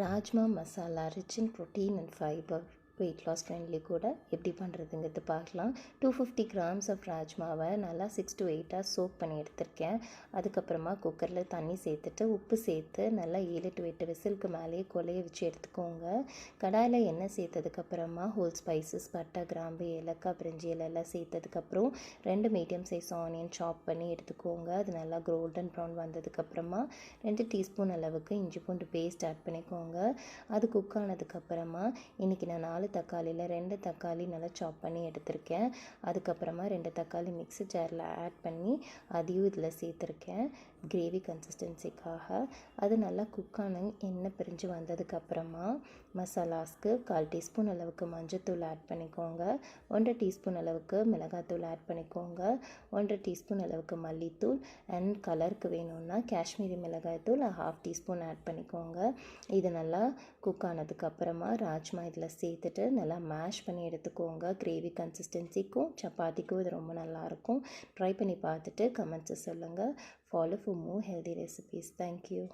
Rajma masala rich in protein and fibre weight loss friendly கூட எப்படி பண்ணுறதுங்கிறது பார்க்கலாம். 250 grams ஆஃப் ராஜ்மாவை நல்லா 6 to 8 hours சோக் பண்ணி எடுத்திருக்கேன். அதுக்கப்புறமா குக்கரில் தண்ணி சேர்த்துட்டு உப்பு சேர்த்து நல்லா 7 to 8 விசிலுக்கு மேலேயே கொலைய வச்சு எடுத்துக்கோங்க. கடாயில் எண்ணெய் சேர்த்ததுக்கப்புறமா ஹோல் ஸ்பைசஸ் பட்டை, கிராம்பு, ஏலக்காய், பிரிஞ்சி இலை எல்லாம் சேர்த்ததுக்கப்புறம் 2 மீடியம் சைஸ் ஆனியன் சாப் பண்ணி எடுத்துக்கோங்க. அது நல்லா கோல்டன் ப்ரௌன் வந்ததுக்கப்புறமா 2 டீஸ்பூன் அளவுக்கு இஞ்சி பூண்டு பேஸ்ட் ஆட் பண்ணிக்கோங்க. அது குக் ஆனதுக்கப்புறமா இன்றைக்கி நான் 4 தக்காளியில் 2 தக்காளி நல்லா சாப் பண்ணி எடுத்திருக்கேன். அதுக்கப்புறமா 2 தக்காளி மிக்ஸி ஜாரில் ஆட் பண்ணி அதையும் இதில் சேர்த்துருக்கேன் கிரேவி கன்சிஸ்டன்சிக்காக. அது நல்லா குக்கான எண்ணெய் பிரிஞ்சு வந்ததுக்கப்புறமா மசாலாஸ்க்கு 1/4 டீஸ்பூன் அளவுக்கு மஞ்சள்தூள் ஆட் பண்ணிக்கோங்க. 1 டீஸ்பூன் அளவுக்கு மிளகாத்தூள் ஆட் பண்ணிக்கோங்க. 1 டீஸ்பூன் அளவுக்கு மல்லித்தூள் அண்ட் கலருக்கு வேணும்னா காஷ்மீரி மிளகாய்த்தூள் 1/2 டீஸ்பூன் ஆட் பண்ணிக்கோங்க. இது நல்லா குக் ஆனதுக்கப்புறமா ராஜ்மா இதில் சேர்த்துட்டு நல்லா மேஷ் பண்ணி எடுத்துக்கோங்க. கிரேவி கன்சிஸ்டன்சிக்கும் சப்பாத்திக்கும் இது ரொம்ப நல்லாயிருக்கும். ட்ரை பண்ணி பார்த்துட்டு கமெண்ட்ஸை சொல்லுங்கள். Follow for more healthy recipes. Thank you.